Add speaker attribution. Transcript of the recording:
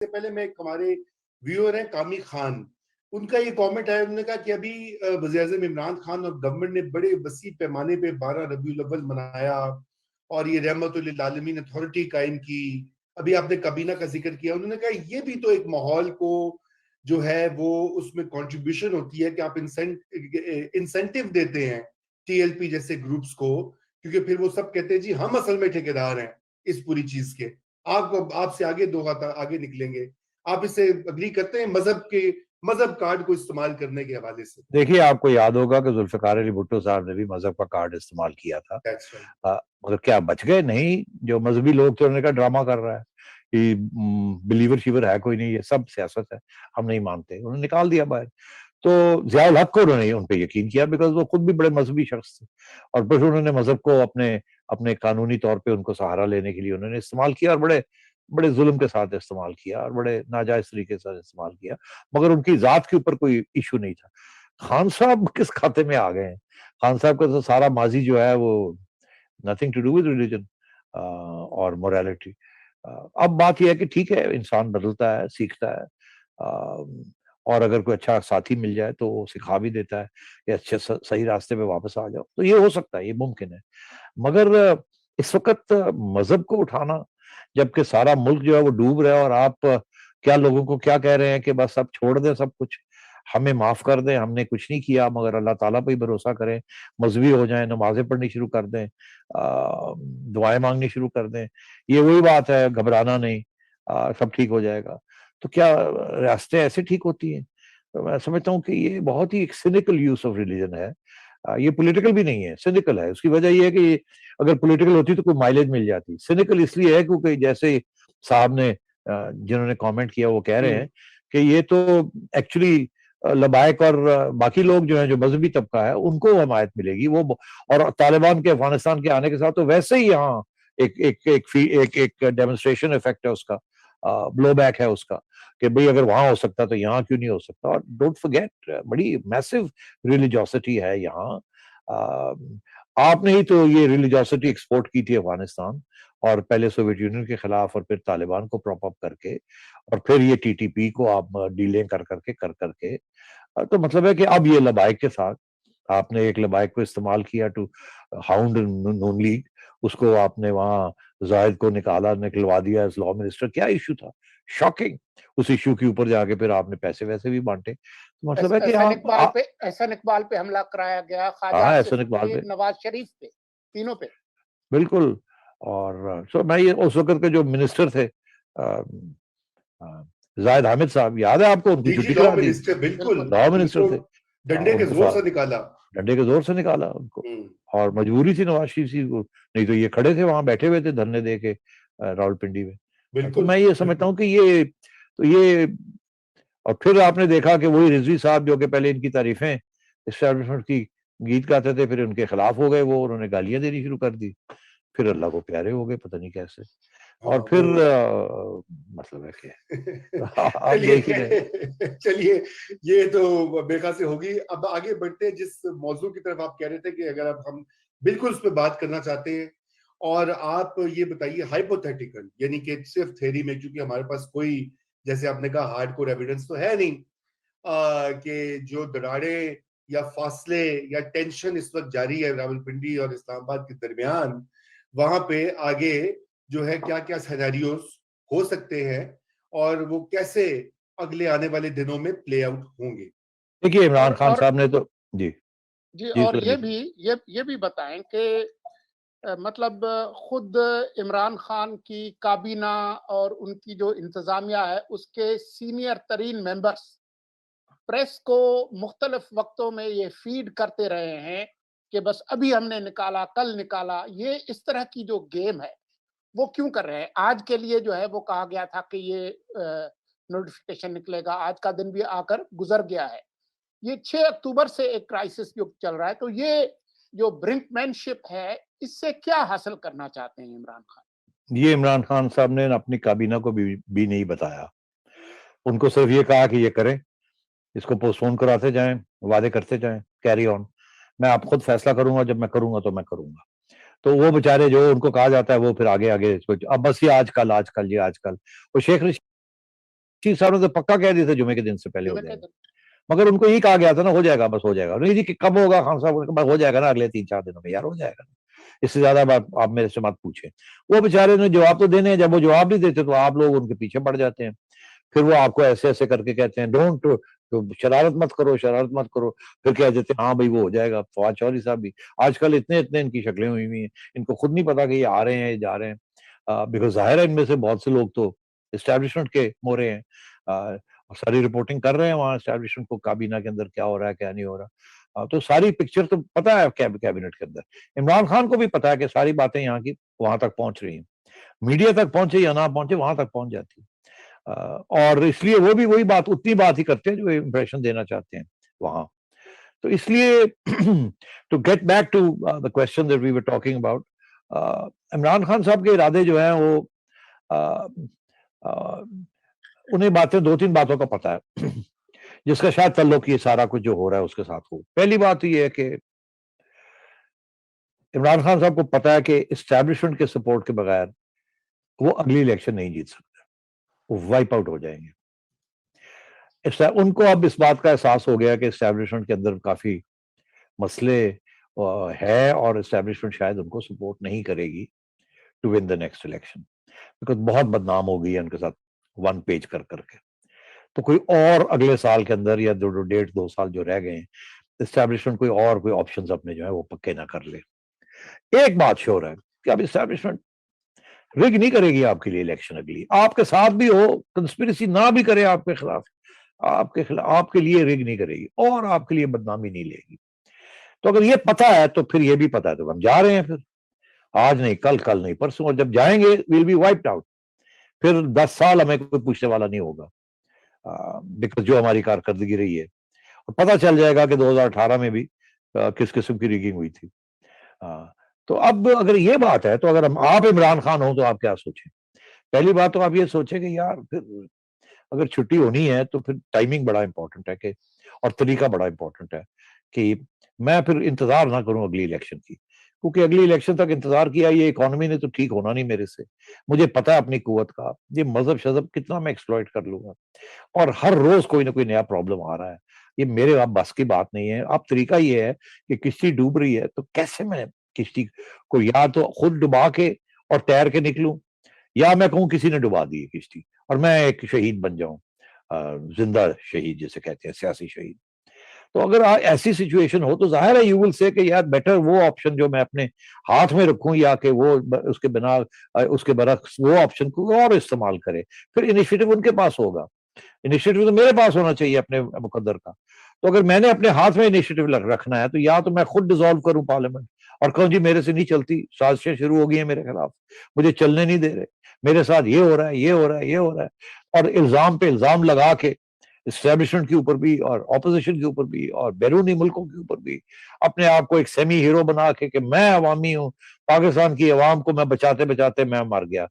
Speaker 1: से पहले मैं हमारे व्यूअर हैं कामी खान, उनका ये कमेंट है। उन्होंने कहा कि अभी वज़ीर-ए-आज़म इमरान खान और गवर्नमेंट ने बड़े वसी पैमाने पे 12 रबीउल अव्वल मनाया और ये रहमतुल लिल आलमीन अथॉरिटी कायम की। अभी आपने काबीना का जिक्र किया, उन्होंने कहा ये भी तो एक माहौल को जो है वो उसमें कंट्रीब्यूशन होती है कि आप इंसेंटिव देते हैं टीएलपी जैसे ग्रुप्स को, क्योंकि फिर वो सब कहते हैं जी हम असल में ठेकेदार हैं इस पूरी चीज के। आप आपसे आगे दो हाथ आगे निकलेंगे। आप इससे अग्री करते हैं मजहब कार्ड को इस्तेमाल करने के हवाले से?
Speaker 2: देखिए, आपको याद होगा कि जुल्फिकार अली भुट्टो साहब ने भी मजहब का कार्ड इस्तेमाल किया था।
Speaker 1: That's right.
Speaker 2: मगर क्या बच गए? नहीं। जो मजहबी लोग थे उन्होंने कहा ड्रामा कर रहा है कि बिलीवर शिवर है कोई नहीं, ये सब सियासत है, हम नहीं मानते, उन्होंने निकाल दिया बाहर। तो ज़ियाउल हक को उन्होंने उन पे यकीन किया, बिकॉज वो खुद भी बड़े मजहबी शख्स थे, और फिर उन्होंने मजहब को अपने अपने कानूनी तौर पे उनको सहारा लेने के लिए उन्होंने इस्तेमाल किया, और बड़े बड़े जुल्म के साथ इस्तेमाल किया, और बड़े नाजायज तरीके से इस्तेमाल किया, मगर उनकी जात के ऊपर कोई इशू नहीं था। खान साहब किस खाते में आ गए हैं? खान साहब का तो सारा माजी जो है वो nothing to do with religion और मोरालिटी। अब बात यह है कि ठीक है, इंसान बदलता है, सीखता है, और अगर कोई अच्छा साथी मिल जाए तो वो सिखा भी देता है कि अच्छे सही रास्ते पे वापस आ जाओ, तो ये हो सकता है, ये मुमकिन है। मगर इस वक्त मजहब को उठाना, जबकि सारा मुल्क जो है वो डूब रहा है, और आप क्या लोगों को क्या कह रहे हैं कि बस अब छोड़ दें सब कुछ, हमें माफ कर दें, हमने कुछ नहीं किया, मगर अल्लाह ताला पे ही भरोसा करें, मजहबी हो जाएं, नमाजें पढ़नी शुरू कर दें, दुआएं मांगनी शुरू कर दें। ये वही बात है, घबराना नहीं, सब ठीक हो जाएगा। तो क्या रास्ते ऐसे ठीक होती हैं? तो मैं समझता हूँ कि ये बहुत ही एक सिनिकल यूज ऑफ रिलीजन है। ये पॉलिटिकल भी नहीं है, सिनिकल है। उसकी वजह ये है कि अगर पॉलिटिकल होती तो कोई माइलेज मिल जाती। सिनिकल इसलिए है क्योंकि जैसे साहब ने जिन्होंने कमेंट किया वो कह रहे हैं कि ये तो एक्चुअली लबायक और बाकी लोग जो हैं, जो मजहबी तबका है, उनको हमायत मिलेगी वो, और तालिबान के अफगानिस्तान के आने के साथ तो वैसे ही यहाँ एक एक एक एक एक डेमोन्स्ट्रेशन इफेक्ट है उसका, ब्लो बैक है उसका, कि भाई अगर वहां हो सकता तो यहाँ क्यों नहीं हो सकता। और डोंट फॉरगेट, बड़ी मैसिव रिलीजियोसिटी है यहाँ। आपने ही तो ये रिलीजियोसिटी एक्सपोर्ट की थी अफगानिस्तान, और पहले सोवियत यूनियन के खिलाफ, और फिर तालिबान को प्रॉप अप करके, और फिर ये टीटीपी को आप डीलें कर करके। तो मतलब है कि अब ये लबाइक के साथ आपने एक लबाइक को इस्तेमाल किया टू हाउंड नून लीग, उसको आपने वहां जाहिद को निकलवा दिया एज लॉ मिनिस्टर। क्या इशू था? शॉकिंग। उस इशू के ऊपर जाके फिर आपने पैसे वैसे भी बांटे, तो मतलब है कि
Speaker 3: एहसन इकबाल पे हमला कराया गया, ख्वाजा
Speaker 2: हाँ,
Speaker 3: आसिफ
Speaker 2: एहसन इकबाल पे,
Speaker 3: नवाज शरीफ पे, तीनों पे।
Speaker 2: बिल्कुल। और सो मैं ये उस वक्त के जो मिनिस्टर थे, जाहिद हामिद साहब, याद है आपको? उनकी छुट्टी करा दी।
Speaker 1: बिल्कुल
Speaker 2: लॉ मिनिस्टर थे,
Speaker 1: डंडे के जोर से निकाला,
Speaker 2: डंडे के जोर से निकाला उनको, और मजबूरी थी नवाज शरीफ को, नहीं तो ये खड़े थे वहां, बैठे हुए थे धरने दे के रावलपिंडी में। तो मैं ये समझता हूँ कि ये और फिर आपने देखा कि वही रिजवी साहब जो कि पहले इनकी तारीफें एस्टैब्लिशमेंट की गीत गाते थे, फिर उनके खिलाफ हो गए वो, उन्होंने गालियां देनी शुरू कर दी, फिर अल्लाह को प्यारे हो गए, पता नहीं कैसे। और फिर मतलब है कि आप देख ही रहे।
Speaker 1: चलिए, ये तो बेखा से होगी। अब आगे बढ़ते हैं जिस मौजू की तरफ आप कह रहे थे कि अगर अब हम बिल्कुल उस पर बात करना चाहते हैं, और आप ये बताइए हाइपोथेटिकल, यानी कि सिर्फ थ्योरी में, क्योंकि हमारे पास कोई, जैसे आपने कहा, हार्डकोर एविडेंस तो है नहीं कि जो दरारें या फासले या टेंशन इस वक्त जारी है रावलपिंडी और इस्लामाबाद के दरमियान, वहां पे आगे जो है क्या क्या सिनेरियोस हो सकते हैं और वो कैसे अगले आने वाले दिनों में प्ले आउट होंगे?
Speaker 2: देखिए, इमरान खान साहब ने तो जी
Speaker 3: जी और ये भी बताएं कि मतलब खुद इमरान खान की काबीना और उनकी जो इंतजामिया है, उसके सीनियर तरीन मेंबर्स प्रेस को मुख्तलिफ वक्तों में ये फीड करते रहे हैं कि बस अभी हमने निकाला, कल निकाला। ये इस तरह की जो गेम है वो क्यों कर रहे हैं? आज के लिए जो है वो कहा गया था कि ये नोटिफिकेशन निकलेगा, आज का दिन भी आकर गुजर गया है। ये 6 अक्टूबर से एक क्राइसिस युग चल रहा है, तो ये जो ब्रिंकमैनशिप है, इससे क्या हासिल करना चाहते हैं इमरान खान?
Speaker 2: ये इमरान खान साहब ने अपनी काबीना को भी नहीं बताया। उनको सिर्फ ये कहा कि ये करें, इसको पोस्टपोन कराते जाएं, वादे करते जाएं, कैरी ऑन, मैं आप खुद फैसला करूंगा, जब मैं करूंगा तो मैं करूंगा। तो वो बेचारे जो उनको कहा जाता है वो फिर आगे आगे इसको, अब बस ये आजकल आजकल ये आजकल वो शेख चीफ साहब ने तो पक्का कह दिया था जुमे के दिन से पहले हो जाएगा, मगर उनको यही कहा गया था ना हो जाएगा, बस हो जाएगा। नहीं जी कि कब होगा खान साहब, बस हो जाएगा ना अगले 3-4 दिनों में, यार हो जाएगा, इससे ज्यादा बात आप मेरे से मत पूछे। वो बेचारे ने जवाब तो देने हैं, जब वो जवाब नहीं देते तो आप लोग उनके पीछे पड़ जाते हैं, फिर वो आपको ऐसे ऐसे करके कहते हैं डोंट, तो शरारत मत करो, शरारत मत करो, फिर कह देते हैं हाँ भाई वो हो जाएगा। फवाद चौधरी साहब भी आजकल इतने इतने इनकी शक्लें हुई हुई हैं, इनको खुद नहीं पता कि ये आ रहे हैं, ये जा रहे हैं, बिकॉज जाहिर है इनमें से बहुत से लोग तो एस्टैब्लिशमेंट के मोरे हैं, सारी रिपोर्टिंग कर रहे हैं वहाँ एस्टैब्लिशमेंट को, काबीना के अंदर क्या हो रहा है क्या नहीं हो रहा, तो सारी पिक्चर तो पता है कैबिनेट के अंदर। इमरान खान को भी पता है कि सारी बातें यहाँ की वहां तक पहुंच रही हैं, मीडिया तक पहुंचे या ना पहुंचे वहां तक पहुंच जाती है, और इसलिए वो भी वही बात, उतनी बात ही करते हैं जो इंप्रेशन देना चाहते हैं वहां। तो इसलिए to get back to the question that we were talking about, Imran Khan साहब के इरादे जो हैं वो उन्हें बातें 2-3 बातों का पता है जिसका शायद ताल्लुक ये सारा कुछ जो हो रहा है उसके साथ हो। पहली बात ये है कि इमरान खान साहब को पता है कि इस्टेब्लिशमेंट के सपोर्ट के बगैर वो अगली इलेक्शन नहीं जीत सकते, वो वाइप आउट हो जाएंगे। उनको अब इस बात का एहसास हो गया कि इस्टेब्लिशमेंट के अंदर काफी मसले है और इस्टेब्लिशमेंट शायद उनको सपोर्ट नहीं करेगी to win the next election, because बहुत बदनाम हो गई है उनके साथ 1 पेज कर करके। तो कोई और अगले साल के अंदर या 2 साल जो रह गए हैं, इस्टेब्लिशमेंट कोई ऑप्शन अपने जो है वो पक्के ना कर ले। एक बात श्योर है कि अब इस्टेब्लिशमेंट रिग नहीं करेगी आपके लिए इलेक्शन, अगली आपके साथ भी हो, कंस्पिरेसी ना भी करे आपके खिलाफ, आपके लिए रिग नहीं करेगी और आपके लिए बदनामी नहीं लेगी। तो अगर ये पता है तो फिर ये भी पता है, तो हम जा रहे हैं, फिर आज नहीं कल, कल नहीं परसों, और जब जाएंगे विल बी वाइप्ड आउट, फिर 10 साल हमें कोई पूछने वाला नहीं होगा, बिकॉज जो हमारी कारकर्दगी रही है, और पता चल जाएगा कि 2018 में भी किस किस्म की रिगिंग हुई थी। तो अब अगर ये बात है तो अगर आप इमरान खान हो तो आप क्या सोचें? पहली बात तो आप ये सोचें कि यार फिर अगर छुट्टी होनी है तो फिर टाइमिंग बड़ा इंपॉर्टेंट है कि, और तरीका बड़ा इंपॉर्टेंट है कि मैं फिर इंतजार ना करूं अगली इलेक्शन की, क्योंकि अगली इलेक्शन तक इंतजार किया ये इकोनॉमी ने तो ठीक होना नहीं मेरे से, मुझे पता है अपनी कुव्वत का, ये मजहब शजब कितना मैं एक्सप्लॉइट कर लूंगा, और हर रोज कोई ना कोई नया प्रॉब्लम आ रहा है, ये मेरे अब बस की बात नहीं है। अब तरीका ये है कि किश्ती डूब रही है तो कैसे मैं किश्ती को या तो खुद डुबा के और तैर के निकलूं, या मैं कहूं किसी ने डुबा दी है किश्ती और मैं एक शहीद बन जाऊं, जिंदा शहीद जिसे कहते हैं, सियासी शहीद। तो अगर ऐसी सिचुएशन हो तो जाहिर है यू विल से कि यार बेटर वो ऑप्शन जो मैं अपने हाथ में रखूं, या कि वो उसके बिना उसके बरक्स वो ऑप्शन को और इस्तेमाल करे, फिर इनिशिएटिव उनके पास होगा, इनिशिएटिव तो मेरे पास होना चाहिए अपने मुकद्दर का। तो अगर मैंने अपने हाथ में इनिशिएटिव रखना है तो या तो मैं खुद डिसॉल्व करूं पार्लियामेंट और कहूं जी मेरे से नहीं चलती, साजिशें शुरू हो गई है मेरे खिलाफ, मुझे चलने नहीं दे रहे, मेरे साथ ये हो रहा है, ये हो रहा है, ये हो रहा है, और इल्जाम पे इल्जाम लगा के इस्टेब्लिशमेंट के ऊपर भी और ऑपोजिशन के ऊपर भी और बैरूनी मुल्कों के ऊपर भी अपने आप को एक सेमी हीरो बना के कि मैं अवामी हूं, पाकिस्तान की अवाम को मैं बचाते बचाते मैं मर गया,